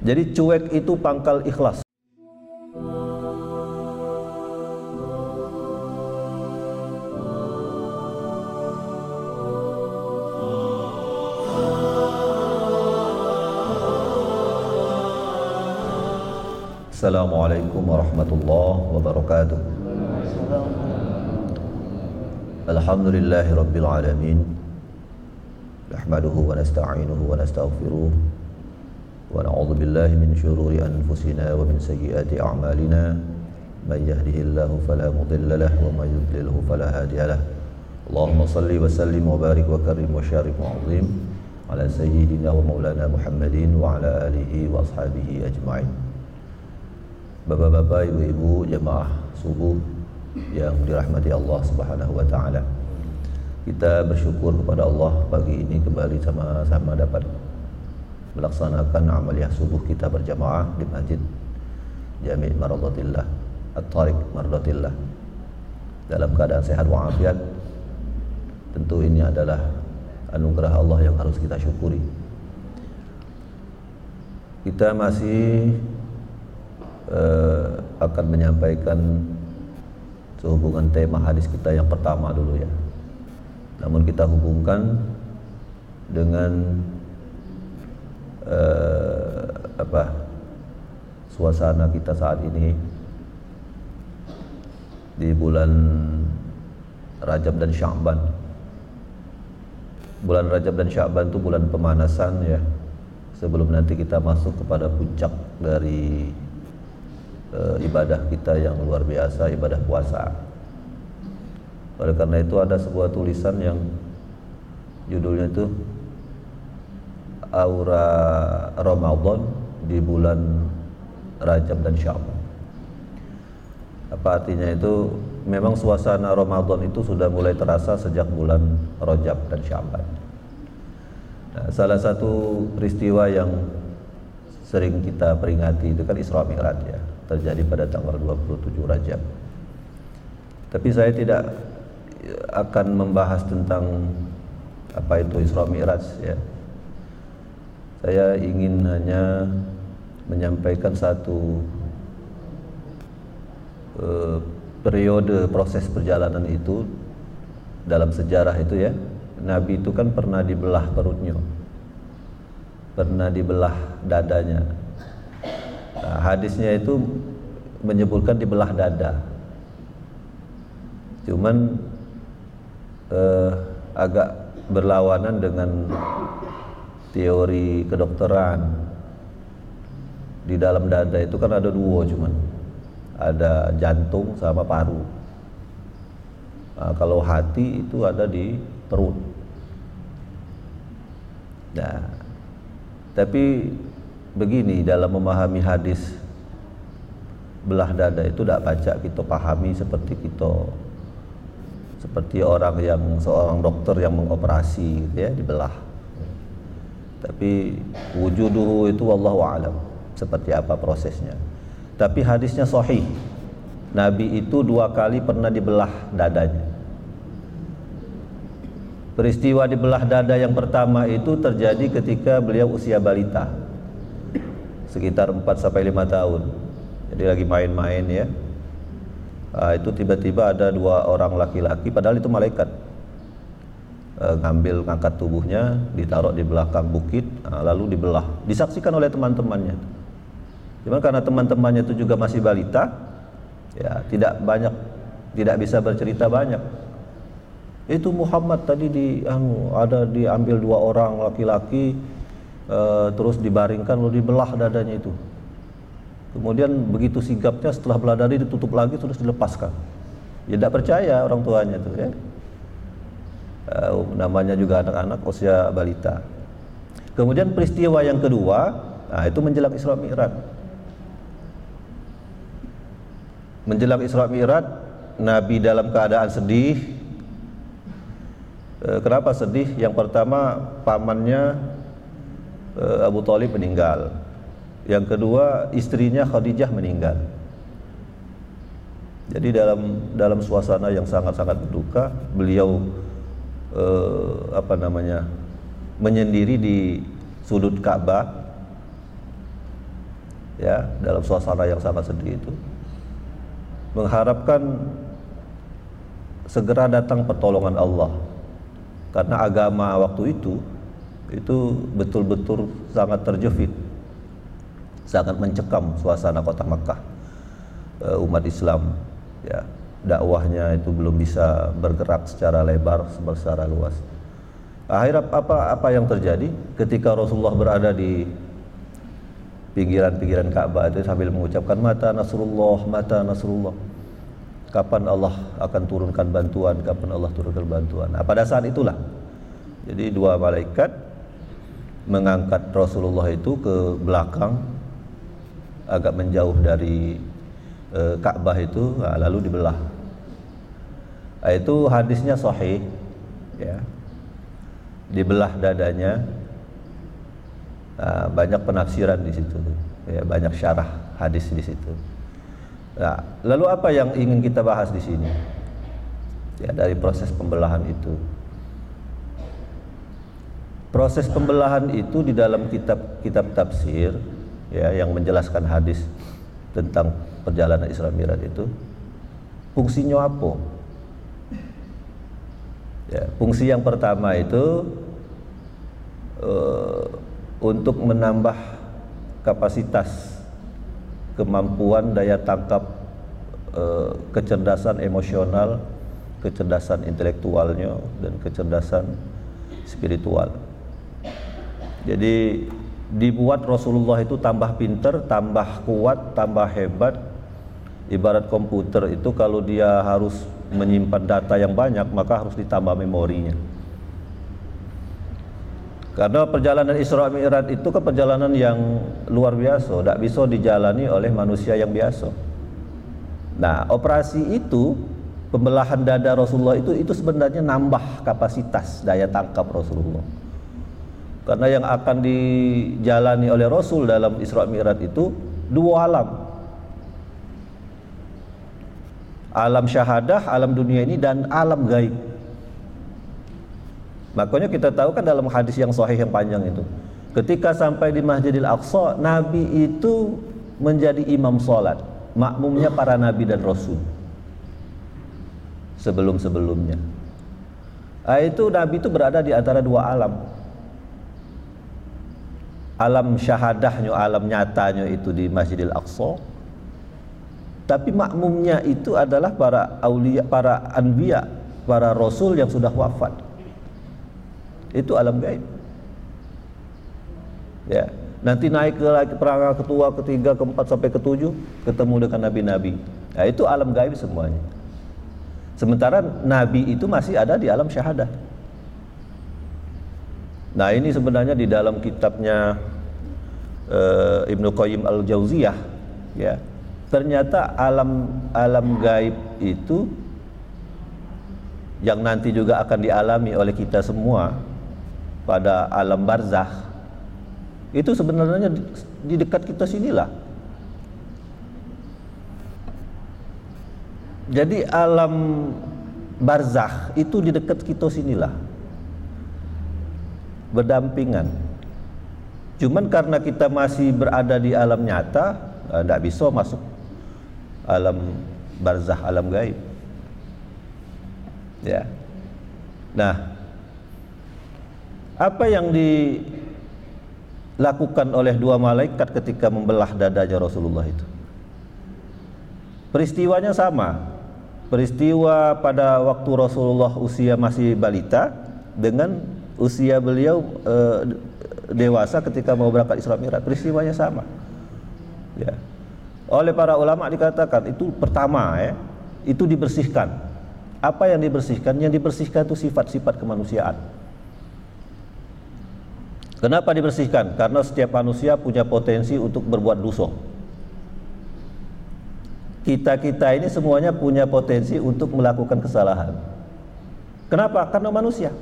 Jadi cuek itu pangkal ikhlas. Assalamualaikum warahmatullahi wabarakatuh. Alhamdulillahi rabbil alamin. Nahmaduhu wa nasta'inuhu wa nastaghfiruh. Wa na'udzu billahi min syururi anfusina wa min sayyiati a'malina. May yahdihillahu fala mudilla lahu wa may yudlilhu fala hadiya lahu. Allahumma shalli wa sallim wa barik wa karim wa syarif wa 'azim ala sayyidina wa maulana Muhammadin wa ala alihi wa ashabihi ajma'in. Bapak-bapak, ibu-ibu, jemaah subuh yang dirahmati Allah Subhanahu wa taala. Kita bersyukur kepada Allah pagi ini kembali sama-sama dapat melaksanakan amaliyah subuh kita berjamaah di Masjid Jami' Mardatillah At-Tariq Mardatillah dalam keadaan sehat walafiat. Tentu ini adalah anugerah Allah yang harus kita syukuri. Kita masih akan menyampaikan sehubungan tema hadis kita yang pertama dulu ya. Namun kita hubungkan dengan suasana kita saat ini di bulan Rajab dan Sya'ban. Bulan Rajab dan Sya'ban itu bulan pemanasan ya, sebelum nanti kita masuk kepada puncak dari ibadah kita yang luar biasa, ibadah puasa. Oleh karena itu ada sebuah tulisan yang judulnya itu Aura Ramadan di bulan Rajab dan Sya'ban. Apa artinya itu? Memang suasana Ramadan itu sudah mulai terasa sejak bulan Rajab dan Sya'ban. Nah, salah satu peristiwa yang sering kita peringati itu kan Isra Mi'raj ya, terjadi pada tanggal 27 Rajab. Tapi saya tidak akan membahas tentang apa itu Isra Mi'raj ya. Saya ingin hanya menyampaikan satu periode proses perjalanan itu dalam sejarah itu ya. Nabi itu kan pernah dibelah perutnya, pernah dibelah dadanya. Nah, hadisnya itu menyebutkan dibelah dada. Cuman agak berlawanan dengan teori kedokteran. Di dalam dada itu kan ada dua, cuman ada jantung sama paru. Nah, kalau hati itu ada di perut. Nah, tapi begini, dalam memahami hadis belah dada itu tidak baca kita pahami seperti orang yang seorang dokter yang mengoperasi gitu ya, dibelah. Tapi wujuduhu itu wallahu a'lam seperti apa prosesnya. Tapi hadisnya sahih. Nabi itu 2 kali pernah dibelah dadanya. Peristiwa dibelah dada yang pertama itu terjadi ketika beliau usia balita, sekitar 4-5 tahun. Jadi lagi main-main ya. Itu tiba-tiba ada 2 orang laki-laki, padahal itu malaikat, ngangkat tubuhnya, ditaruh di belakang bukit, lalu dibelah. Disaksikan oleh teman-temannya. Cuman karena teman-temannya itu juga masih balita, ya tidak bisa bercerita banyak. Itu Muhammad tadi ada diambil 2 orang laki-laki, terus dibaringkan lalu dibelah dadanya itu. Kemudian begitu sigapnya, setelah belah dada ditutup lagi terus dilepaskan. Ya tidak percaya orang tuanya tuh ya. Namanya juga anak-anak usia balita. Kemudian peristiwa yang kedua, nah itu menjelang Isra Mi'raj. Menjelang Isra Mi'raj, Nabi dalam keadaan sedih. Kenapa sedih? Yang pertama, pamannya Abu Thalib meninggal. Yang kedua, istrinya Khadijah meninggal. Jadi dalam suasana yang sangat-sangat berduka, beliau menyendiri di sudut Ka'bah ya, dalam suasana yang sangat sedih itu, mengharapkan segera datang pertolongan Allah, karena agama waktu itu betul-betul sangat terjepit, sangat mencekam suasana kota Makkah. Umat Islam, ya, dakwahnya itu belum bisa bergerak secara lebar, secara luas. Akhirnya apa yang terjadi ketika Rasulullah berada di pinggiran Ka'bah itu sambil mengucapkan mata Nasrullah, kapan Allah akan turunkan bantuan, Nah, pada saat itulah jadi dua malaikat mengangkat Rasulullah itu ke belakang, agak menjauh dari Ka'bah itu, lalu dibelah. Itu hadisnya sahih, ya, dibelah dadanya. Nah, banyak penafsiran di situ, ya, banyak syarah hadis di situ. Nah, lalu apa yang ingin kita bahas di sini? Ya, dari proses pembelahan itu. Proses pembelahan itu di dalam kitab tafsir, ya, yang menjelaskan hadis tentang perjalanan Isra Mi'raj itu, fungsinya apa? Ya, fungsi yang pertama itu untuk menambah kapasitas, kemampuan daya tangkap, kecerdasan emosional, kecerdasan intelektualnya, dan kecerdasan spiritual. Jadi dibuat Rasulullah itu tambah pinter, tambah kuat, tambah hebat. Ibarat komputer itu, kalau dia harus menyimpan data yang banyak, maka harus ditambah memorinya. Karena perjalanan Isra Mi'raj itu kan perjalanan yang luar biasa, tidak bisa dijalani oleh manusia yang biasa. Nah, operasi itu, pembelahan dada Rasulullah itu sebenarnya nambah kapasitas daya tangkap Rasulullah. Karena yang akan dijalani oleh Rasul dalam Isra Mi'raj itu dua alam. Alam syahadah, alam dunia ini, dan alam gaib. Makanya kita tahu kan dalam hadis yang sahih yang panjang itu, ketika sampai di Masjidil Aqsa, Nabi itu menjadi imam sholat, makmumnya para Nabi dan Rasul sebelum-sebelumnya. Itu Nabi itu berada di antara dua alam. Alam syahadahnya, alam nyatanya itu di Masjidil Aqsa, tapi makmumnya itu adalah para aulia, para anbiya, para rasul yang sudah wafat. Itu alam gaib. Ya, nanti naik ke perangkat ketua, ketiga, keempat sampai ketujuh, ketemu dengan nabi-nabi. Nah, itu alam gaib semuanya. Sementara nabi itu masih ada di alam syahadah. Nah, ini sebenarnya di dalam kitabnya Ibnu Qayyim al-Jauziyah, ya, ternyata alam gaib itu yang nanti juga akan dialami oleh kita semua pada alam barzakh, itu sebenarnya di dekat kita sinilah. Jadi alam barzakh itu di dekat kita sinilah, berdampingan. Cuman karena kita masih berada di alam nyata, tidak bisa masuk alam barzakh, alam gaib. Ya. Nah, apa yang dilakukan oleh dua malaikat ketika membelah dadanya Rasulullah itu? Peristiwanya sama. Peristiwa pada waktu Rasulullah usia masih balita dengan usia beliau dewasa ketika mau berangkat Isra Mi'raj, peristiwanya sama. Ya. Oleh para ulama dikatakan itu pertama, ya, itu dibersihkan. Apa yang dibersihkan? Yang dibersihkan itu sifat-sifat kemanusiaan. Kenapa dibersihkan? Karena setiap manusia punya potensi untuk berbuat dosa. Kita ini semuanya punya potensi untuk melakukan kesalahan. Kenapa? Karena manusia.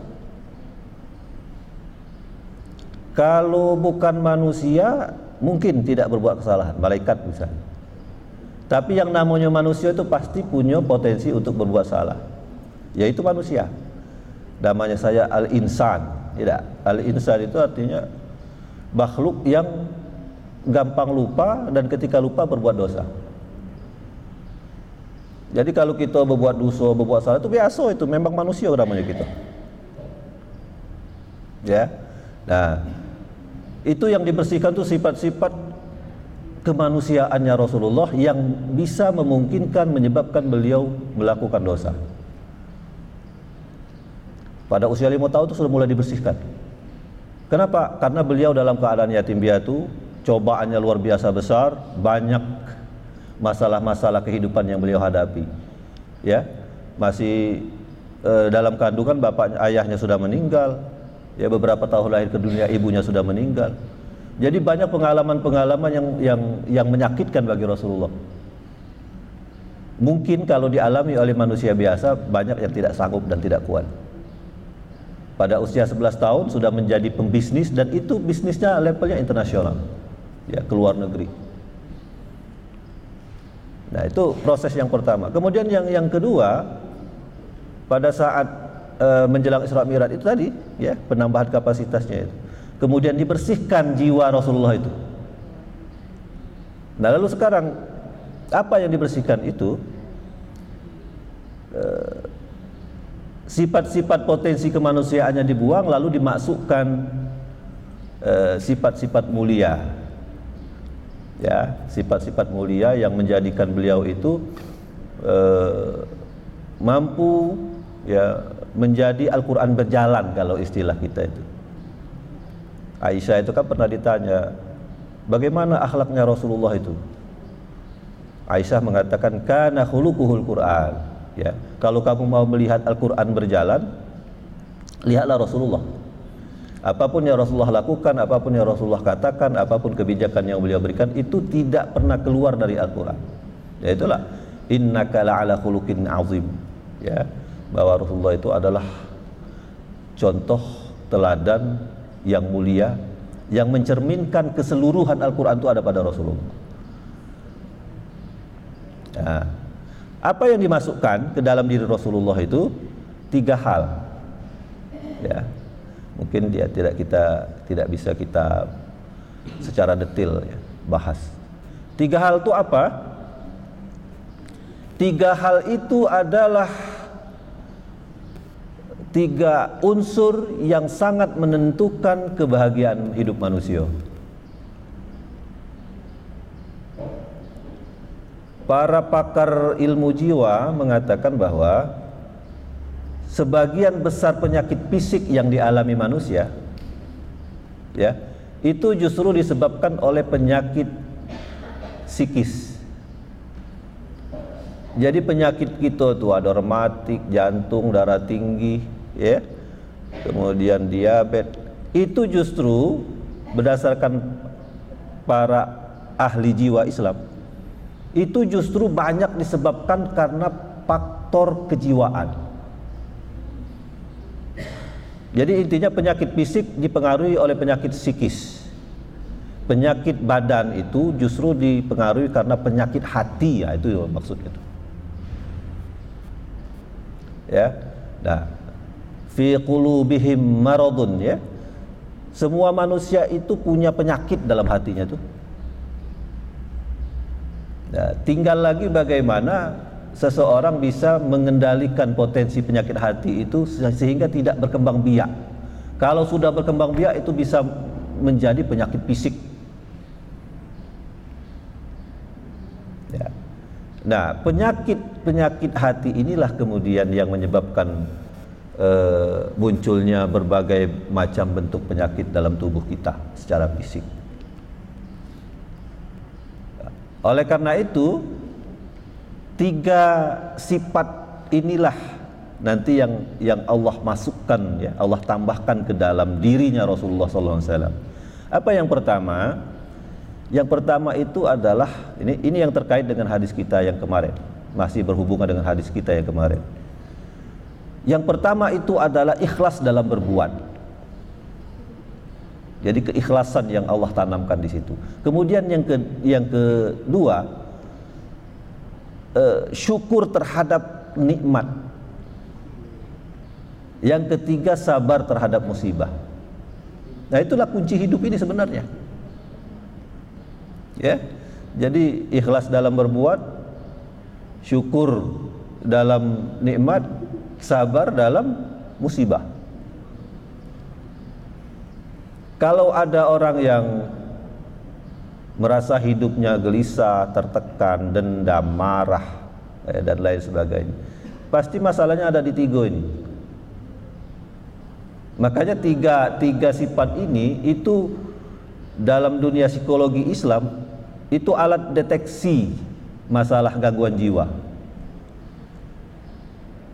Kalau bukan manusia, mungkin tidak berbuat kesalahan, malaikat misalnya. Tapi yang namanya manusia itu pasti punya potensi untuk berbuat salah, yaitu manusia. Namanya saya al-insan, tidak? Al-insan itu artinya makhluk yang gampang lupa, dan ketika lupa berbuat dosa. Jadi kalau kita berbuat dosa, berbuat salah itu biasa, itu memang manusia namanya kita. Ya. Nah, itu yang dibersihkan tuh sifat-sifat kemanusiaannya Rasulullah yang bisa memungkinkan menyebabkan beliau melakukan dosa. Pada usia 5 tahun itu sudah mulai dibersihkan. Kenapa? Karena beliau dalam keadaan yatim piatu, cobaannya luar biasa besar, banyak masalah-masalah kehidupan yang beliau hadapi. Ya, masih dalam kandungan ayahnya sudah meninggal. Ya, beberapa tahun lahir ke dunia ibunya sudah meninggal. Jadi banyak pengalaman-pengalaman yang menyakitkan bagi Rasulullah. Mungkin kalau dialami oleh manusia biasa banyak yang tidak sanggup dan tidak kuat. Pada usia 11 tahun sudah menjadi pembisnis, dan itu bisnisnya levelnya internasional. Ya, ke luar negeri. Nah, itu proses yang pertama. Kemudian yang kedua, pada saat menjelang Isra Mi'raj itu tadi, ya, penambahan kapasitasnya itu. Kemudian dibersihkan jiwa Rasulullah itu. Nah, lalu sekarang apa yang dibersihkan itu? Sifat-sifat potensi kemanusiaannya dibuang, lalu dimasukkan sifat-sifat mulia. Ya, sifat-sifat mulia yang menjadikan beliau itu mampu, ya, menjadi Al-Quran berjalan kalau istilah kita itu. Aisyah itu kan pernah ditanya, bagaimana akhlaknya Rasulullah itu? Aisyah mengatakan, kana khuluquhul Quran. Ya, kalau kamu mau melihat Al-Quran berjalan, lihatlah Rasulullah. Apapun yang Rasulullah lakukan, apapun yang Rasulullah katakan, apapun kebijakan yang beliau berikan, itu tidak pernah keluar dari Al-Quran. Ya, itulah innaka la'ala khuluqin azim. Ya, bahwa Rasulullah itu adalah contoh teladan yang mulia, yang mencerminkan keseluruhan Al-Quran itu ada pada Rasulullah. Nah, apa yang dimasukkan ke dalam diri Rasulullah itu 3 hal. Ya, mungkin dia tidak bisa kita secara detail, ya, bahas. 3 hal itu apa? 3 hal itu adalah 3 unsur yang sangat menentukan kebahagiaan hidup manusia. Para pakar ilmu jiwa mengatakan bahwa sebagian besar penyakit fisik yang dialami manusia, ya, itu justru disebabkan oleh penyakit psikis. Jadi penyakit kita tuh ada rematik, jantung, darah tinggi, ya, kemudian diabetes. Itu justru berdasarkan para ahli jiwa Islam, itu justru banyak disebabkan karena faktor kejiwaan. Jadi intinya penyakit fisik dipengaruhi oleh penyakit psikis. Penyakit badan itu justru dipengaruhi karena penyakit hati, ya, itu maksudnya. Ya. Nah, fi qulubihim maradun, ya. Semua manusia itu punya penyakit dalam hatinya tuh. Nah, tinggal lagi bagaimana seseorang bisa mengendalikan potensi penyakit hati itu sehingga tidak berkembang biak. Kalau sudah berkembang biak itu bisa menjadi penyakit fisik. Ya. Nah, penyakit hati inilah kemudian yang menyebabkan munculnya berbagai macam bentuk penyakit dalam tubuh kita secara fisik. Oleh karena itu, 3 sifat inilah nanti yang Allah masukkan, ya, Allah tambahkan ke dalam dirinya Rasulullah SAW. Apa yang pertama? Yang pertama itu adalah ini yang terkait dengan hadis kita yang kemarin, masih berhubungan dengan hadis kita yang kemarin. Yang pertama itu adalah ikhlas dalam berbuat. Jadi keikhlasan yang Allah tanamkan di situ. Kemudian yang kedua, syukur terhadap nikmat. Yang ketiga, sabar terhadap musibah. Nah, itulah kunci hidup ini sebenarnya. Ya. Jadi ikhlas dalam berbuat, syukur dalam nikmat, sabar dalam musibah. Kalau ada orang yang merasa hidupnya gelisah, tertekan, dendam, marah, dan lain sebagainya, pasti masalahnya ada di tiga ini. Makanya tiga sifat ini itu dalam dunia psikologi Islam itu alat deteksi masalah gangguan jiwa.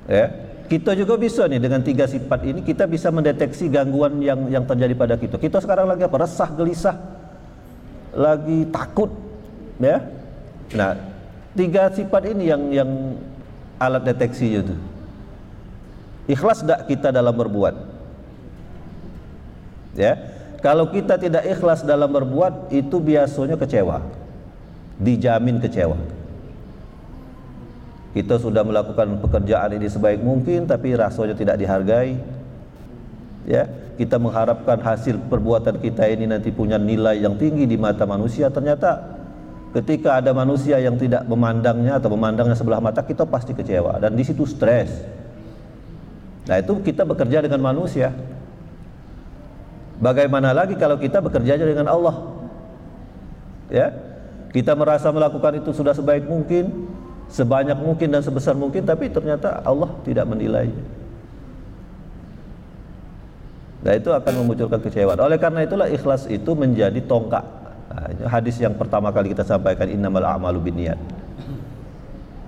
Ya, kita juga bisa nih dengan tiga sifat ini kita bisa mendeteksi gangguan yang terjadi pada kita. Kita sekarang lagi apa? Resah, gelisah, lagi takut, ya. Nah, tiga sifat ini yang alat deteksinya itu. Ikhlas tak kita dalam berbuat? Ya, kalau kita tidak ikhlas dalam berbuat, itu biasanya kecewa, dijamin kecewa. Kita sudah melakukan pekerjaan ini sebaik mungkin, tapi rasanya tidak dihargai. Ya, kita mengharapkan hasil perbuatan kita ini nanti punya nilai yang tinggi di mata manusia. Ternyata ketika ada manusia yang tidak memandangnya atau memandangnya sebelah mata, kita pasti kecewa dan di situ stres. Nah, itu kita bekerja dengan manusia. Bagaimana lagi kalau kita bekerja dengan Allah? Ya, kita merasa melakukan itu sudah sebaik mungkin, sebanyak mungkin dan sebesar mungkin, tapi ternyata Allah tidak menilai. Nah, itu akan memunculkan kecewaan. Oleh karena itulah ikhlas itu menjadi tongkat. Nah, hadis yang pertama kali kita sampaikan, innamal a'malu binniyat.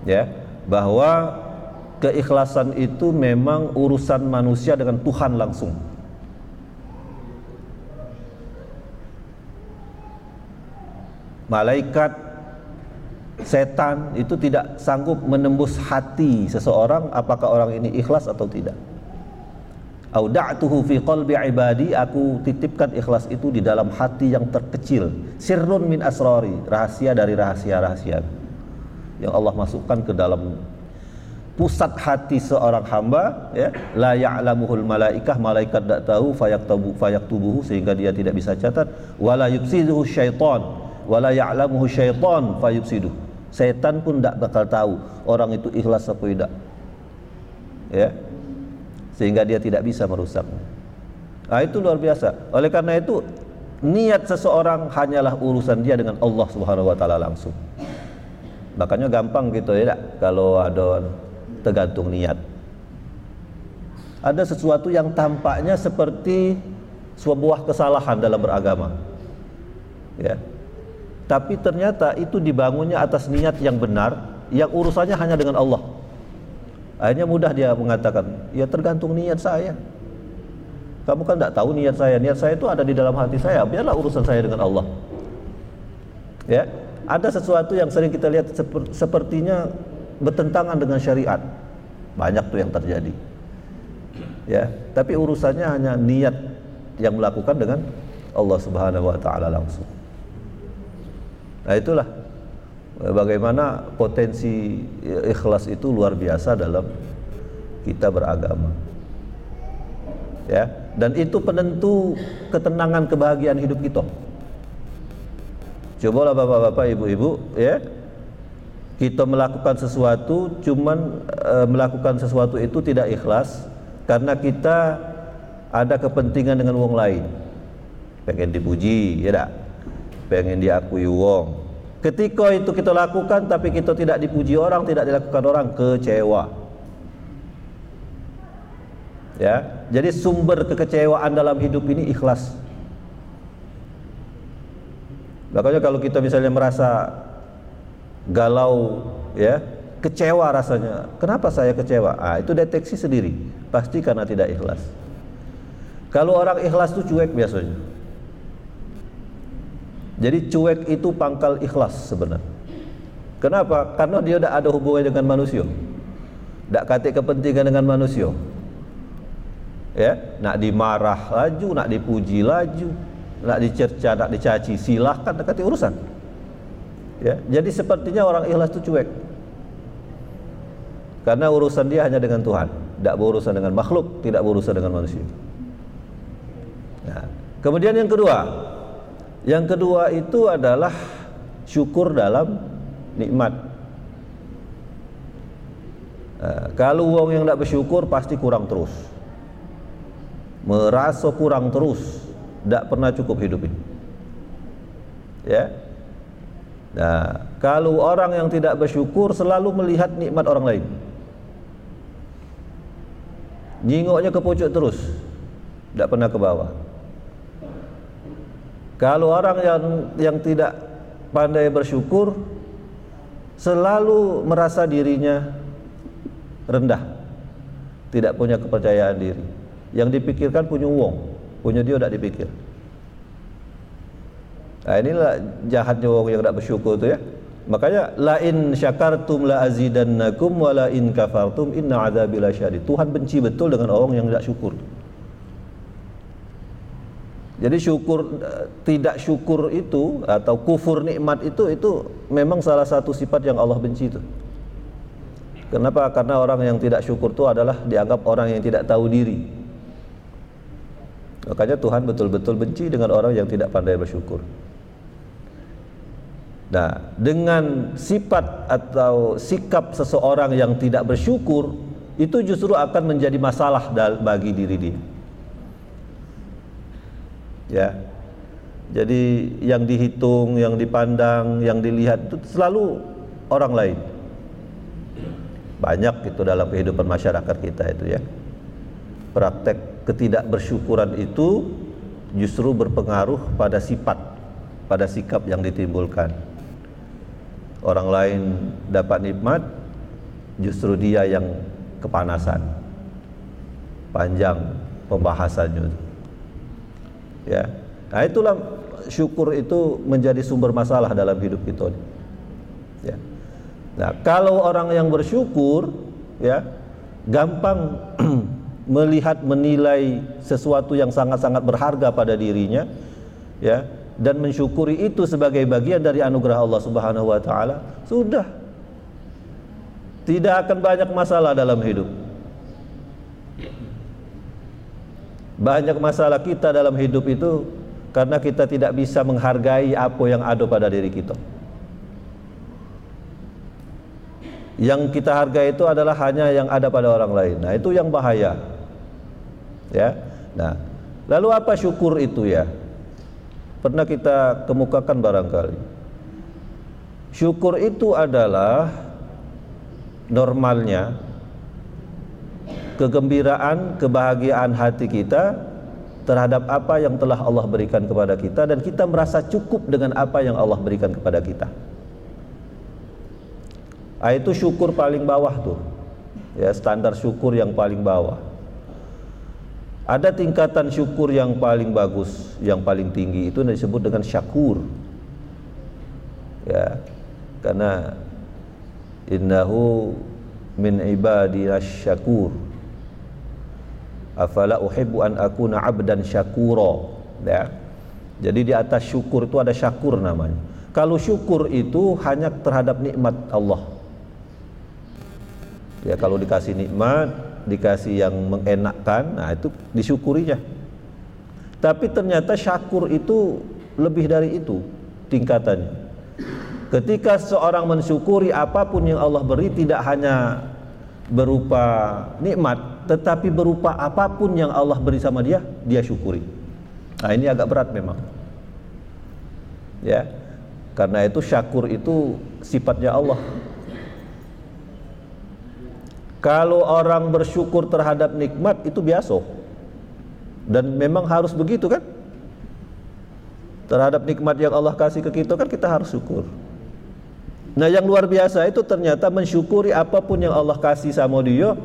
Ya, bahwa keikhlasan itu memang urusan manusia dengan Tuhan langsung. Malaikat, setan itu tidak sanggup menembus hati seseorang apakah orang ini ikhlas atau tidak. Auda'tuhu fi qalbi ibadi, aku titipkan ikhlas itu di dalam hati yang terkecil. Sirrun min asrari, rahasia dari rahasia-rahasia yang Allah masukkan ke dalam pusat hati seorang hamba, ya. La ya'lamuhul malaikah, malaikat tidak tahu, fayaktubuhu, sehingga dia tidak bisa catat. Wala yubsiduhu syaitan, wala ya'lamuhu syaitan fayubsiduh. Setan pun tidak bakal tahu orang itu ikhlas atau tidak, ya, sehingga dia tidak bisa merusaknya. Nah, itu luar biasa. Oleh karena itu niat seseorang hanyalah urusan dia dengan Allah Subhanahu wa taala langsung. Makanya gampang gitu ya, kalau ada tergantung niat. Ada sesuatu yang tampaknya seperti sebuah kesalahan dalam beragama, ya, tapi ternyata itu dibangunnya atas niat yang benar, yang urusannya hanya dengan Allah. Akhirnya mudah dia mengatakan, ya tergantung niat saya. Kamu kan tidak tahu niat saya itu ada di dalam hati saya, biarlah urusan saya dengan Allah. Ya, ada sesuatu yang sering kita lihat sepertinya bertentangan dengan syariat, banyak tuh yang terjadi. Ya, tapi urusannya hanya niat yang melakukan dengan Allah Subhanahu wa taala langsung. Nah, itulah bagaimana potensi ikhlas itu luar biasa dalam kita beragama. Ya, dan itu penentu ketenangan kebahagiaan hidup kita. Cobalah bapak-bapak, ibu-ibu, ya, kita melakukan sesuatu, cuman melakukan sesuatu itu tidak ikhlas karena kita ada kepentingan dengan wong lain, pengen dipuji, ya tak? Pengen diakui wong. Ketika itu kita lakukan tapi kita tidak dipuji orang, tidak dilakukan orang, kecewa. Ya, jadi sumber kekecewaan dalam hidup ini ikhlas. Makanya kalau kita misalnya merasa galau, ya, kecewa rasanya. Kenapa saya kecewa? Ah, itu deteksi sendiri. Pasti karena tidak ikhlas. Kalau orang ikhlas itu cuek biasanya. Jadi cuek itu pangkal ikhlas sebenarnya. Kenapa? Karena dia tidak ada hubungan dengan manusia, tidak kate kepentingan dengan manusia. Ya, nak dimarah laju, nak dipuji laju, nak dicerca, nak dicaci, silahkan, tak kate urusan. Ya, jadi sepertinya orang ikhlas itu cuek. Karena urusan dia hanya dengan Tuhan, tidak berurusan dengan makhluk, tidak berurusan dengan manusia. Nah, kemudian yang kedua itu adalah syukur dalam nikmat. Kalau wong yang tidak bersyukur pasti kurang terus, merasa kurang terus, tidak pernah cukup hidup ini. Ya. Nah, kalau orang yang tidak bersyukur selalu melihat nikmat orang lain, nyingoknya ke pucuk terus, tidak pernah ke bawah. Kalau orang yang tidak pandai bersyukur selalu merasa dirinya rendah, tidak punya kepercayaan diri. Yang dipikirkan punya wong, punya dia tidak dipikir. Nah, inilah jahatnya wong yang tidak bersyukur itu ya. Makanya la in syakartum la azidannakum wa la in kafartum inna adzabi lasyadid. Tuhan benci betul dengan orang yang tidak syukur. Jadi tidak syukur itu atau kufur nikmat itu memang salah satu sifat yang Allah benci itu. Kenapa? Karena orang yang tidak syukur itu adalah dianggap orang yang tidak tahu diri. Makanya Tuhan betul-betul benci dengan orang yang tidak pandai bersyukur. Nah, dengan sifat atau sikap seseorang yang tidak bersyukur itu justru akan menjadi masalah bagi diri dia. Ya. Jadi yang dihitung, yang dipandang, yang dilihat itu selalu orang lain. Banyak itu dalam kehidupan masyarakat kita itu ya. Praktek ketidakbersyukuran itu justru berpengaruh pada sifat, pada sikap yang ditimbulkan. Orang lain dapat nikmat, justru dia yang kepanasan. Panjang pembahasannya. Ya. Nah, itulah syukur itu menjadi sumber masalah dalam hidup kita. Ya. Nah, kalau orang yang bersyukur ya gampang melihat menilai sesuatu yang sangat-sangat berharga pada dirinya ya, dan mensyukuri itu sebagai bagian dari anugerah Allah Subhanahu wa taala, sudah tidak akan banyak masalah dalam hidup. Banyak masalah kita dalam hidup itu karena kita tidak bisa menghargai apa yang ada pada diri kita. Yang kita hargai itu adalah hanya yang ada pada orang lain. Nah, itu yang bahaya. Ya. Nah, lalu apa syukur itu ya? Pernah kita kemukakan barangkali. Syukur itu adalah normalnya kegembiraan, kebahagiaan hati kita terhadap apa yang telah Allah berikan kepada kita dan kita merasa cukup dengan apa yang Allah berikan kepada kita. Itu syukur paling bawah tuh. Ya, standar syukur yang paling bawah. Ada tingkatan syukur yang paling bagus, yang paling tinggi itu disebut dengan syakur. Ya. Karena innahu min ibadina syakur. Afala uhibbu an akuna 'abdan syakura. Ya. Jadi di atas syukur itu ada syakur namanya. Kalau syukur itu hanya terhadap nikmat Allah. Ya, kalau dikasih nikmat, dikasih yang mengenakkan, nah itu disyukurinya. Tapi ternyata syakur itu lebih dari itu tingkatannya. Ketika seorang mensyukuri apapun yang Allah beri, tidak hanya berupa nikmat, tetapi berupa apapun yang Allah beri sama dia, dia syukuri. Nah, ini agak berat memang. Ya. Karena itu syakur itu sifatnya Allah. Kalau orang bersyukur terhadap nikmat itu biasa. Dan memang harus begitu kan? Terhadap nikmat yang Allah kasih ke kita kan kita harus syukur. Nah, yang luar biasa itu ternyata mensyukuri apapun yang Allah kasih sama dia,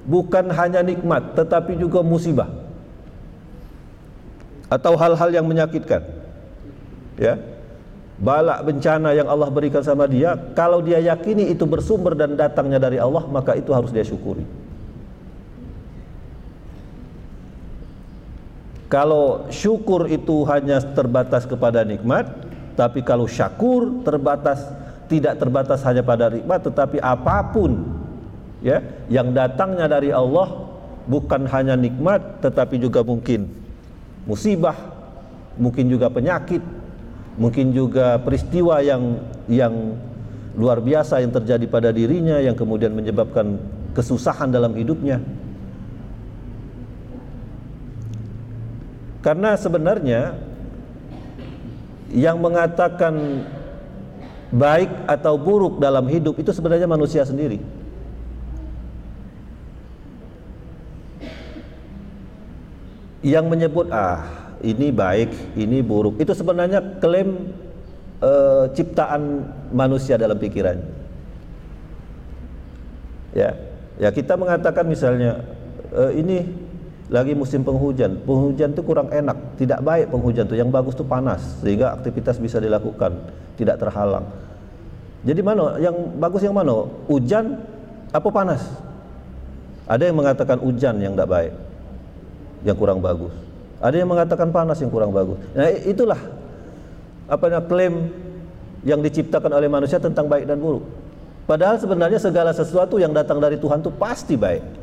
bukan hanya nikmat tetapi juga musibah atau hal-hal yang menyakitkan. Ya. Bala bencana yang Allah berikan sama dia, kalau dia yakini itu bersumber dan datangnya dari Allah, maka itu harus dia syukuri. Kalau syukur itu hanya terbatas kepada nikmat, tapi kalau syakur tidak terbatas hanya pada nikmat, tetapi apapun ya yang datangnya dari Allah, bukan hanya nikmat tetapi juga mungkin musibah, mungkin juga penyakit, mungkin juga peristiwa yang luar biasa yang terjadi pada dirinya yang kemudian menyebabkan kesusahan dalam hidupnya. Karena sebenarnya yang mengatakan baik atau buruk dalam hidup itu sebenarnya manusia sendiri. Yang menyebut ini baik, ini buruk, itu sebenarnya klaim ciptaan manusia dalam pikirannya. Ya kita mengatakan misalnya ini lagi musim penghujan itu kurang enak, tidak baik penghujan itu, yang bagus itu panas sehingga aktivitas bisa dilakukan, tidak terhalang. Jadi mana yang bagus, yang mana? Hujan apa panas? Ada yang mengatakan hujan yang tidak baik, yang kurang bagus. Ada yang mengatakan panas yang kurang bagus. Nah itulah klaim yang diciptakan oleh manusia tentang baik dan buruk. Padahal sebenarnya segala sesuatu yang datang dari Tuhan itu pasti baik.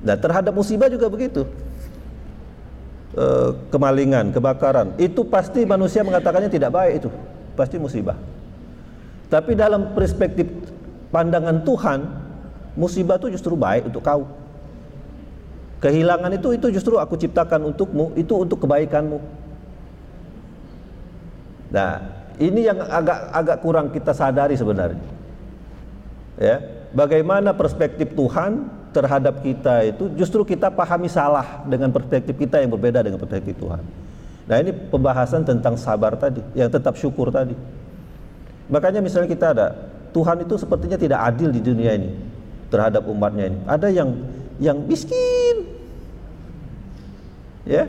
Nah terhadap musibah juga begitu. Kemalingan, kebakaran, itu pasti manusia mengatakannya tidak baik, itu pasti musibah. Tapi dalam perspektif pandangan Tuhan, musibah itu justru baik untuk kau. Kehilangan itu justru aku ciptakan untukmu, itu untuk kebaikanmu. Nah, ini yang agak kurang kita sadari sebenarnya. Ya, bagaimana perspektif Tuhan terhadap kita itu justru kita pahami salah dengan perspektif kita yang berbeda dengan perspektif Tuhan. Nah, ini pembahasan tentang sabar tadi, yang tetap syukur tadi. Makanya misalnya kita ada Tuhan itu sepertinya tidak adil di dunia ini terhadap umatnya ini. Ada yang miskin, ya,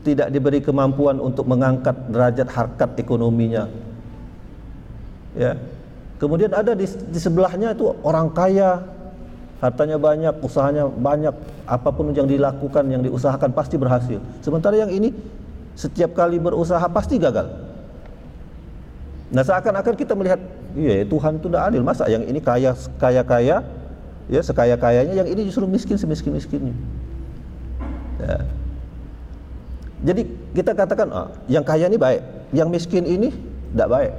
tidak diberi kemampuan untuk mengangkat derajat harkat ekonominya, ya. Kemudian ada di sebelahnya itu orang kaya, hartanya banyak, usahanya banyak, apapun yang dilakukan, yang diusahakan pasti berhasil. Sementara yang ini setiap kali berusaha pasti gagal. Nah seakan-akan kita melihat, iya Tuhan itu tidak adil, masa yang ini kaya, ya sekaya-kayanya, yang ini justru miskin semiskin-miskinnya. Ya. Jadi kita katakan yang kaya ini baik, yang miskin ini tidak baik.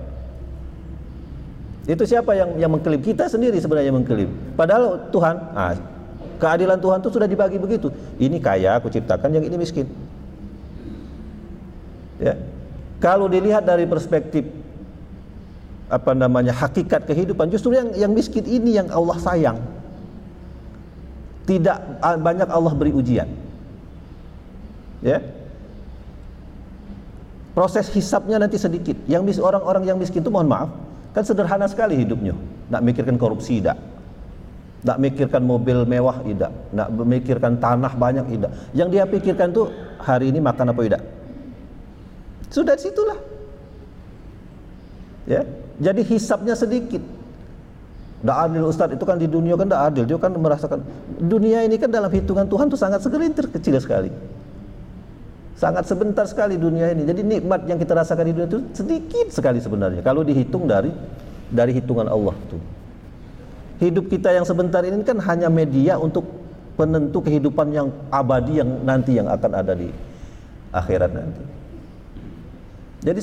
Itu siapa yang mengklaim? Kita sendiri sebenarnya mengklaim. Padahal Tuhan, keadilan Tuhan itu sudah dibagi begitu. Ini kaya aku ciptakan, yang ini miskin. Ya. Kalau dilihat dari perspektif hakikat kehidupan, justru yang miskin ini yang Allah sayang. Tidak banyak Allah beri ujian. Ya. Proses hisapnya nanti sedikit. Orang-orang yang miskin itu mohon maaf, kan sederhana sekali hidupnya. Nak mikirkan korupsi tidak, nak mikirkan mobil mewah tidak, nak memikirkan tanah banyak tidak. Yang dia pikirkan tuh hari ini makan apa tidak. Sudah di situlah. Ya, jadi hisapnya sedikit. Tidak adil Ustadz, itu kan di dunia kan tidak adil. Dia kan merasakan dunia ini kan dalam hitungan Tuhan tuh sangat segelintir, kecil sekali. Sangat sebentar sekali dunia ini. Jadi nikmat yang kita rasakan di dunia itu sedikit sekali sebenarnya kalau dihitung dari hitungan Allah tuh. Hidup kita yang sebentar ini kan hanya media untuk penentu kehidupan yang abadi yang nanti yang akan ada di akhirat nanti. Jadi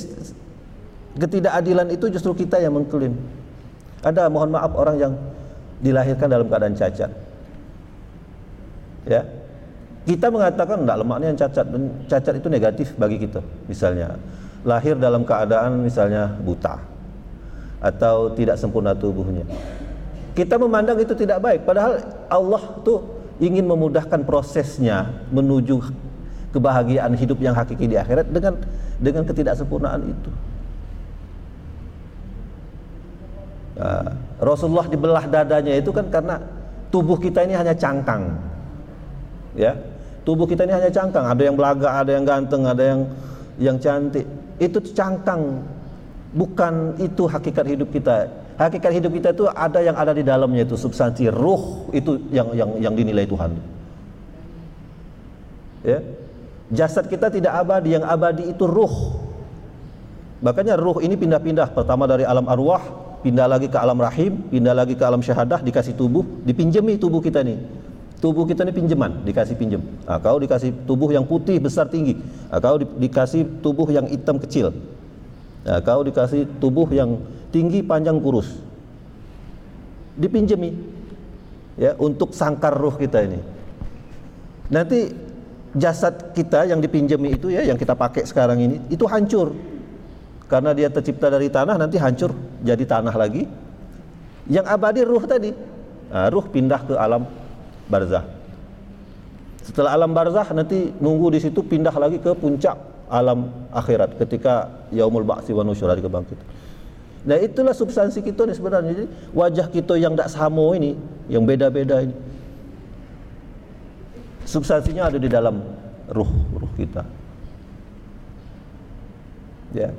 ketidakadilan itu justru kita yang mengklaim. Ada mohon maaf orang yang dilahirkan dalam keadaan cacat. Ya. Kita mengatakan enggak, lemaknya yang cacat, dan cacat itu negatif bagi kita. Misalnya lahir dalam keadaan misalnya buta atau tidak sempurna tubuhnya, kita memandang itu tidak baik. Padahal Allah tuh ingin memudahkan prosesnya menuju kebahagiaan hidup yang hakiki di akhirat dengan ketidaksempurnaan itu. Rasulullah dibelah dadanya itu kan karena tubuh kita ini hanya cangkang. Ya. Tubuh kita ini hanya cangkang, ada yang belaga, ada yang ganteng, ada yang cantik. Itu cangkang, bukan itu hakikat hidup kita. Hakikat hidup kita itu ada yang ada di dalamnya, itu substansi ruh, itu yang dinilai Tuhan. Ya. Jasad kita tidak abadi, yang abadi itu ruh. Makanya ruh ini pindah-pindah, pertama dari alam arwah, pindah lagi ke alam rahim, pindah lagi ke alam syahadah, dikasih tubuh, dipinjemi tubuh kita nih. Tubuh kita ini pinjaman, dikasih pinjam. Kau dikasih tubuh yang putih besar tinggi, kau dikasih tubuh yang hitam kecil, kau dikasih tubuh yang tinggi panjang kurus. Dipinjami, ya, untuk sangkar ruh kita ini. Nanti jasad kita yang dipinjami itu, ya, yang kita pakai sekarang ini, itu hancur. Karena dia tercipta dari tanah, nanti hancur jadi tanah lagi. Yang abadi ruh tadi. Ruh pindah ke alam barzah. Setelah alam barzah nanti nunggu di situ, pindah lagi ke puncak alam akhirat ketika yaumul ba'tsi wa nusyur, hari kebangkitan. Nah, itulah substansi kita ini sebenarnya. Jadi wajah kita yang tak sama ini, yang beda-beda ini, substansinya ada di dalam ruh kita. Ya.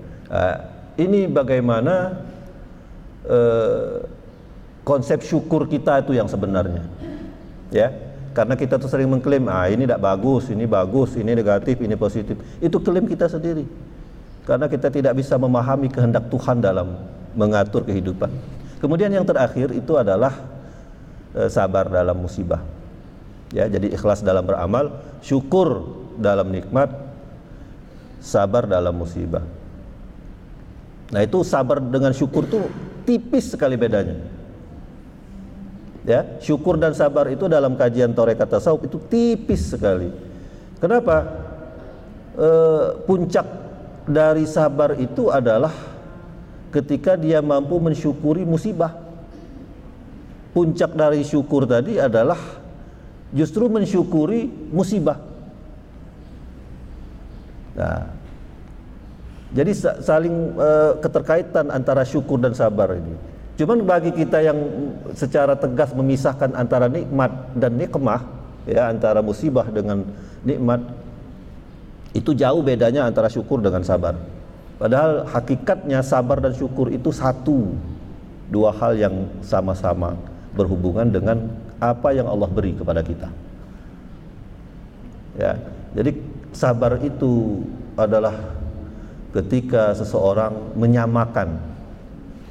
Ini bagaimana konsep syukur kita itu yang sebenarnya, ya. Karena kita tuh sering mengklaim, ini tidak bagus, ini negatif, ini positif. Itu klaim kita sendiri. Karena kita tidak bisa memahami kehendak Tuhan dalam mengatur kehidupan. Kemudian yang terakhir itu adalah sabar dalam musibah. Ya, jadi ikhlas dalam beramal, syukur dalam nikmat, sabar dalam musibah. Nah, itu sabar dengan syukur tuh tipis sekali bedanya. Ya, syukur dan sabar itu dalam kajian tarekat tasawuf itu tipis sekali. Kenapa? Puncak dari sabar itu adalah ketika dia mampu mensyukuri musibah. Puncak dari syukur tadi adalah justru mensyukuri musibah. Nah, jadi saling keterkaitan antara syukur dan sabar ini. Cuman bagi kita yang secara tegas memisahkan antara nikmat dan nikmah, ya, antara musibah dengan nikmat, itu jauh bedanya antara syukur dengan sabar. Padahal hakikatnya sabar dan syukur itu dua hal yang sama-sama berhubungan dengan apa yang Allah beri kepada kita. Ya, jadi sabar itu adalah ketika seseorang menyamakan,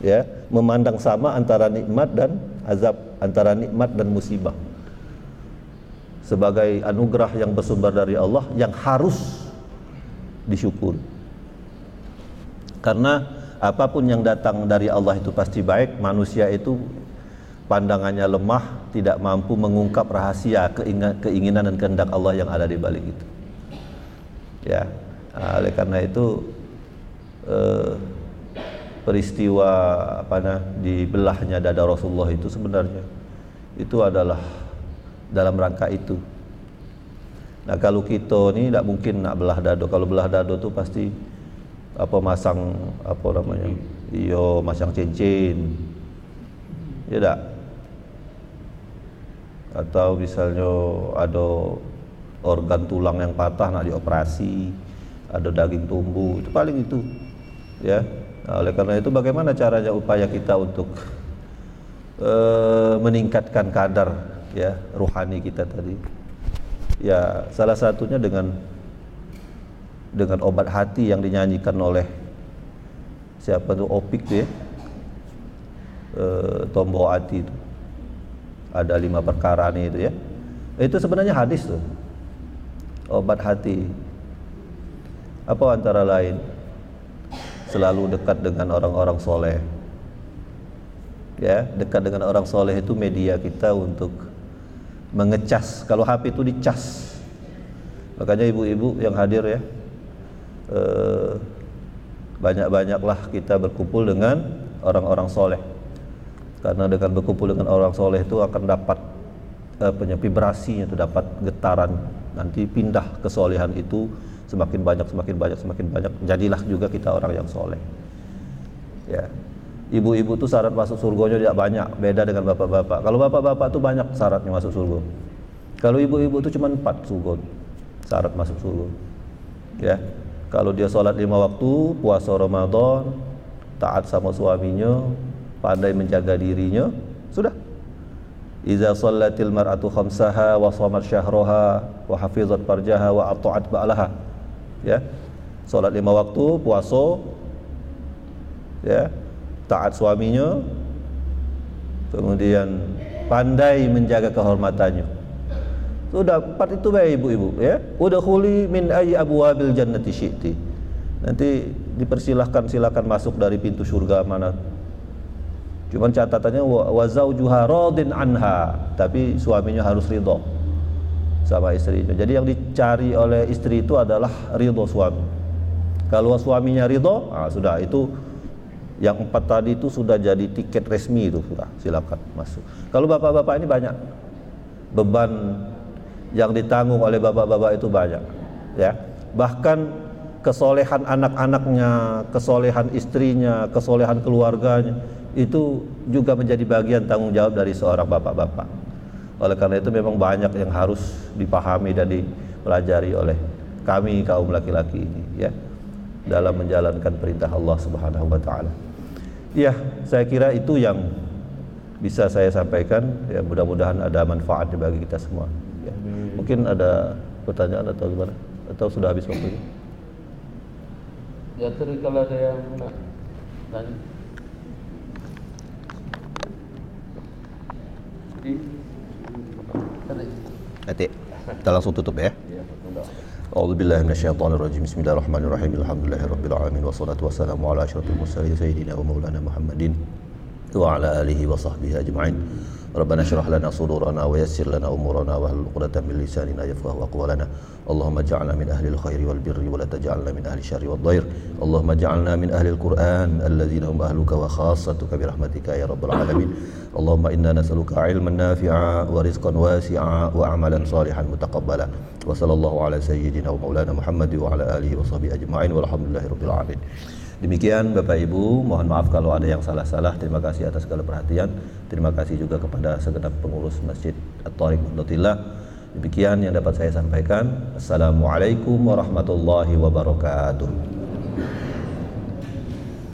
ya, memandang sama antara nikmat dan azab, antara nikmat dan musibah sebagai anugerah yang bersumber dari Allah yang harus disyukur. Karena apapun yang datang dari Allah itu pasti baik. Manusia itu pandangannya lemah, tidak mampu mengungkap rahasia keinginan dan kehendak Allah yang ada di balik itu. Ya, oleh karena itu peristiwa dibelahnya dada Rasulullah itu sebenarnya itu adalah dalam rangka itu. Nah, kalau kita ini tidak mungkin nak belah dado. Kalau belah dado itu pasti masang masang cincin, ya tak? Atau misalnya ada organ tulang yang patah nak dioperasi, ada daging tumbuh, itu paling itu, ya. Nah, oleh karena itu bagaimana caranya upaya kita untuk meningkatkan kadar, ya, ruhani kita tadi? Ya, salah satunya dengan obat hati yang dinyanyikan oleh siapa tuh, Opik tuh, ya, Tombo hati itu. Ada 5 perkara nih itu, ya. Itu sebenarnya hadis tuh. Obat hati. Apa antara lain? Selalu dekat dengan orang-orang soleh. Ya, dekat dengan orang soleh itu media kita untuk mengecas. Kalau HP itu dicas. Makanya ibu-ibu yang hadir, ya, banyak-banyaklah kita berkumpul dengan orang-orang soleh. Karena dengan berkumpul dengan orang soleh itu akan dapat vibrasinya, itu dapat getaran. Nanti pindah kesolehan itu semakin banyak. Jadilah juga kita orang yang soleh. Ya, ibu-ibu tuh syarat masuk surganya tidak banyak, beda dengan bapak-bapak. Kalau bapak-bapak tuh banyak syaratnya masuk surga. Kalau ibu-ibu tuh cuma 4 syarat masuk surga. Ya, kalau dia sholat 5 waktu, puasa Ramadan, taat sama suaminya, pandai menjaga dirinya, sudah. Iza shallatil mar'atu khamsaha wa shamat syahraha wa hafizat farjaha wa ata'at ba'laha. Ya, sholat 5 waktu, puasa, ya, taat suaminya, kemudian pandai menjaga kehormatannya. Sudah 4 itu baik ibu-ibu ya. Udkhuli min ayyi abwabil jannati syi'ti. Nanti silakan masuk dari pintu surga mana. Cuman catatannya wa zaujuha radin anha, tapi suaminya harus ridho sama istrinya. Jadi yang dicari oleh istri itu adalah ridho suami. Kalau suaminya ridho, sudah itu yang 4 tadi itu sudah jadi tiket resmi itu, sudah silakan masuk. Kalau bapak-bapak ini banyak beban yang ditanggung oleh bapak-bapak itu banyak ya. Bahkan kesolehan anak-anaknya, kesolehan istrinya, kesolehan keluarganya itu juga menjadi bagian tanggung jawab dari seorang bapak-bapak. Oleh karena itu memang banyak yang harus dipahami dan dipelajari oleh kami kaum laki-laki ini ya, dalam menjalankan perintah Allah Subhanahu wa taala. Ya, saya kira itu yang bisa saya sampaikan ya, mudah-mudahan ada manfaatnya bagi kita semua ya. Mungkin ada pertanyaan atau gimana? Atau sudah habis waktunya? Ya, terus kalau ada yang nak tanya. Nanti kita langsung tutup ya. A'udzubillahi minasyaitonirrajim. Bismillahirrahmanirrahim. Alhamdulillahirabbil alamin wassalatu wassalamu ala asyrofil mursalin sayyidina wa maulana Muhammadin wa ala alihi wa sahbihi ajma'in. Rabbana shrah lana sudurana wa yassir lana umurana wa hlul 'uqdatam min lisanina yafqahu aqwalana. Allahumma ij'alna min ahli al-khairi wal birri wa la taj'alna min ahli syarri wad dhair. Allahumma ij'alna min ahli al-Qur'an alladzina hum ahluka wa khassatuka bi rahmatika ya rabbal alamin. Allahumma inna nas'aluka 'ilman nafi'a wa rizqan wasi'a wa 'amalan salihan mutaqabbala. Wa sallallahu ala sayyidina wa maulana Muhammad wa ala alihi wa sahbihi ajma'in walhamdulillahirabbil alamin. Demikian Bapak Ibu, mohon maaf kalau ada yang salah-salah. Terima kasih atas segala perhatian. Terima kasih juga kepada segenap pengurus Masjid At-Thariq Muhdathillah. Demikian yang dapat saya sampaikan. Assalamualaikum warahmatullahi wabarakatuh.